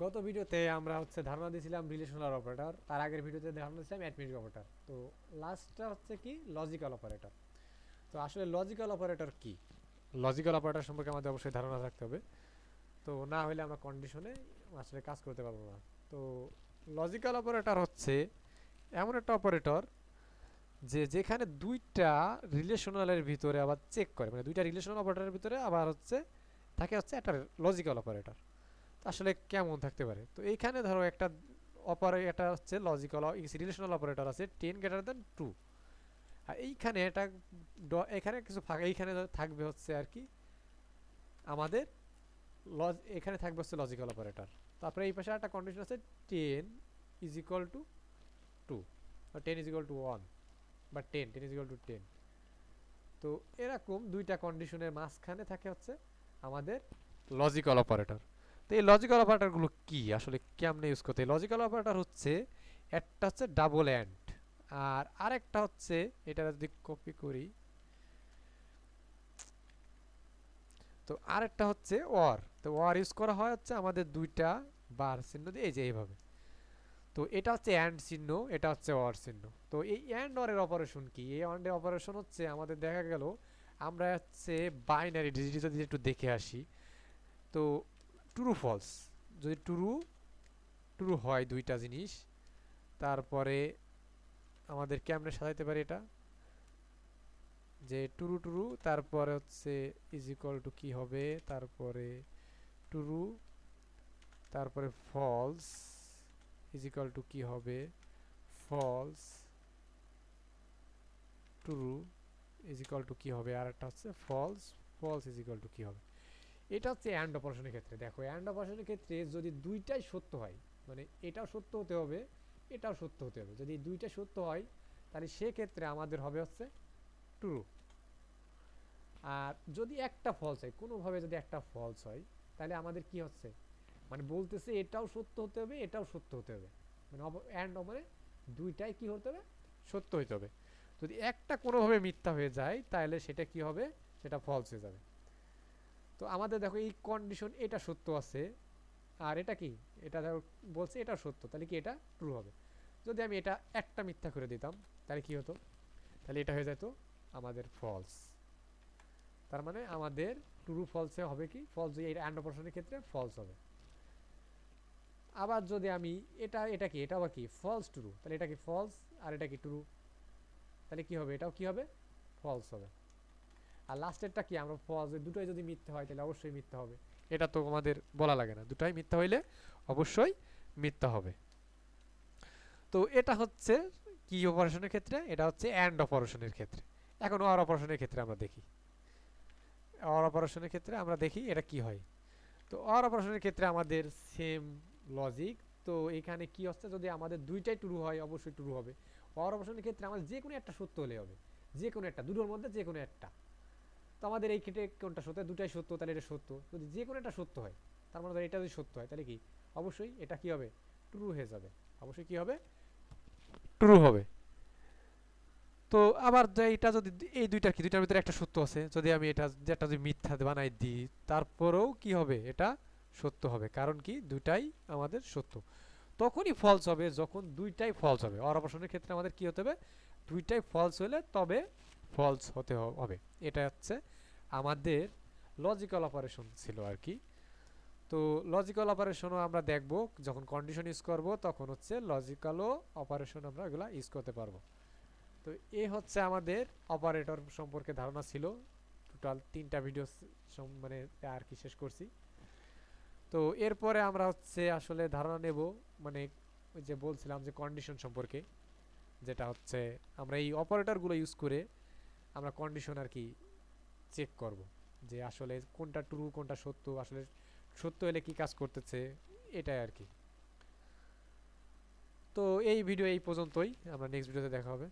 গত ভিডিওতে আমরা ধারণা দিয়েছিলাম রিলেশনাল অপারেটর, তার আগের ভিডিওতে ধারণা দিয়েছিলাম অ্যারিথমেটিক অপারেটর। তো লাস্টটা কি লজিক্যাল অপারেটর। তো আসলে লজিক্যাল অপারেটর কি, লজিক্যাল অপারেটর সম্পর্কে আমাদের অবশ্যই ধারণা থাকতে হবে। তো না হলে আমরা কন্ডিশনে আসলে কাজ করতে পারবো না। তো লজিক্যাল অপারেটর এমন একটা অপারেটর যেখানে দুইটা রিলেশনালের ভিতরে আবার চেক করে, মানে দুইটা রিলেশনাল অপারেটরের ভিতরে আবার থাকে একটা লজিক্যাল অপারেটর। আসলে কেমন থাকতে পারে? তো এইখানে ধরো একটা অপারেটর লজিক্যাল রিলেশনাল অপারেটর আছে 10 গ্রেটার দ্যান 2। আর এইখানে এখানে কিছু ফাঁকা, এইখানে থাকবে আর কি আমাদের এখানে থাকবে লজিক্যাল অপারেটর। তারপরে এই পাশে একটা কন্ডিশন আছে 10 ইজ ইকুয়াল টু 2 বা 10 ইজ ইকুয়াল টু 1 বা 10 ইজ ইকুয়াল টু 10। তো এরকম দুইটা কন্ডিশনের মাঝখানে থাকে আমাদের লজিক্যাল অপারেটর। তো এই লজিক্যাল অপারেটরগুলো কি, আসলে কেমনে ইউজ করতে? লজিক্যাল অপারেটর একটা ডাবল অ্যান্ড, আর আরেকটা এটা যদি কপি করি, তো আরেকটা অর। তো অর ইউজ করা হয় আমাদের দুইটা বার চিহ্ন দিয়ে, এই যে এইভাবে। তো এটা অ্যান্ড চিহ্ন, এটা অর চিহ্ন। তো এই অ্যান্ড অরের অপারেশন কি? এই অ্যান্ড এর অপারেশন আমাদের দেখা গেল আমরা বাইনারি ডিজিট যদি একটু দেখে আসি। তো ট্রু ফলস, যদি ট্রু ট্রু হয় দুইটা জিনিস, তারপরে আমাদের কেমনে সাজাইতে পারি এটা, যে ট্রু ট্রু তারপরে ইজ ইকুয়াল টু কি হবে, তারপরে ট্রু তারপরে ফলস ইজ ইকুয়াল টু কি হবে, false true is equal to কি হবে, আর একটা false false is equal to কি হবে। এটা অ্যান্ড অপারেশনের ক্ষেত্রে। দেখো অ্যান্ড অপারেশনের ক্ষেত্রে যদি দুইটাই সত্য হয়, মানে এটাও সত্য হতে হবে, এটাও সত্য হতে হবে। যদি দুইটা সত্য হয় তাহলে সেক্ষেত্রে আমাদের হবে ট্রু। আর যদি একটা ফলস হয়, কোনোভাবে যদি একটা ফলস হয়, তাহলে আমাদের কি মানে বলতেছে এটাও সত্য হতে হবে, এটাও সত্য হতে হবে। মানে অ্যান্ড মানে দুইটাই কি হতে হবে, সত্য হতে হবে। যদি একটা কোনোভাবে মিথ্যা হয়ে যায় তাহলে সেটা কি হবে, সেটা ফলস হয়ে যাবে। তো আমাদের দেখো এই কন্ডিশন, এটা সত্য আছে, আর এটা কি, এটা দেখো বলছে এটা সত্য, তাহলে কি এটা ট্রু হবে। যদি আমি এটা একটা মিথ্যা করে দিতাম তাহলে কি হতো, তাহলে এটা হয়ে যেত আমাদের ফলস। তার মানে আমাদের ট্রু ফলসে হবে কি, ফলস এই অ্যান্ড অপারেশনের ক্ষেত্রে ফলস হবে। আবার যদি আমি এটা কি, এটা আবার কি ফলস ট্রু, তাহলে এটা কি ফলস, আর এটা কি ট্রু, তাহলে কি হবে, এটাও কি হবে, ফলস হবে। আর লাস্টেরটা কি, আমরা ফলস, দুটোই যদি মিথ্যা হয় তাহলে অবশ্যই মিথ্যা হবে। এটা তো আমাদের বলা লাগে না, দুটোই মিথ্যা হইলে অবশ্যই মিথ্যা হবে। তো এটা কি অপারেশনের ক্ষেত্রে, এটা অ্যান্ড অপারেশনের ক্ষেত্রে। এখন অর অপারেশনের ক্ষেত্রে আমরা দেখি, অর অপারেশনের ক্ষেত্রে আমরা দেখি এটা কি হয়। তো অর অপারেশনের ক্ষেত্রে আমাদের সেম লজিক। তো এখানে কি যদি আমাদের দুইটাই ট্রু হয়, অবশ্যই ট্রু হবে। অর অপারেশনের ক্ষেত্রে আমাদের যে কোনো একটা সত্য হলে হবে, যে কোনো একটা, দুটোর মধ্যে যে কোনো একটা। তো আমাদের এই ক্ষেত্রে কোনটা সত্য, দুটাই সত্য, তাহলে এটা সত্য। যদি যে কোনো একটা সত্য হয়, তার মানে এটা যদি সত্য হয় তাহলে কি, অবশ্যই এটা কি হবে, ট্রু হয়ে যাবে। অবশ্যই কি হবে, ট্রু হবে। তো আবার এটা যদি এই দুইটার কি, দুইটার ভিতরে একটা সত্য আছে, যদি আমি এটা যেটা যদি মিথ্যা বানাই দিই তারপরেও কি হবে, এটা সত্য হবে। কারণ কি, দুইটাই আমাদের সত্য। তখনই ফলস হবে যখন দুইটাই ফলস হবে। অর অপারেশনের ক্ষেত্রে আমাদের কি হতে হবে, দুইটাই ফলস হলে তবে ফলস হতে হবে। এটা আমাদের লজিক্যাল অপারেশন ছিল আর কি। তো লজিক্যাল অপারেশনও আমরা দেখব যখন কন্ডিশন ইউজ করব, তখন লজিক্যালও অপারেশন আমরা এগুলা ইউজ করতে পারবো। তো এই আমাদের অপারেটর সম্পর্কে ধারণা ছিল। টোটাল 3টা ভিডিও মানে আর কি শেষ করছি। তো এরপরে আমরা আসলে ধারণা নেব, মানে ওই যে বলছিলাম যে কন্ডিশন সম্পর্কে, যেটা আমরা এই অপারেটরগুলো ইউজ করে আমরা কন্ডিশন আর কি চেক করব, যে আসলে কোনটা ট্রু কোনটা সত্য, আসলে সত্য হলে কি কাজ করতেছে, এটাই আর কি। তো এই ভিডিও এই পর্যন্তই, আমরা নেক্সট ভিডিওতে দেখা হবে।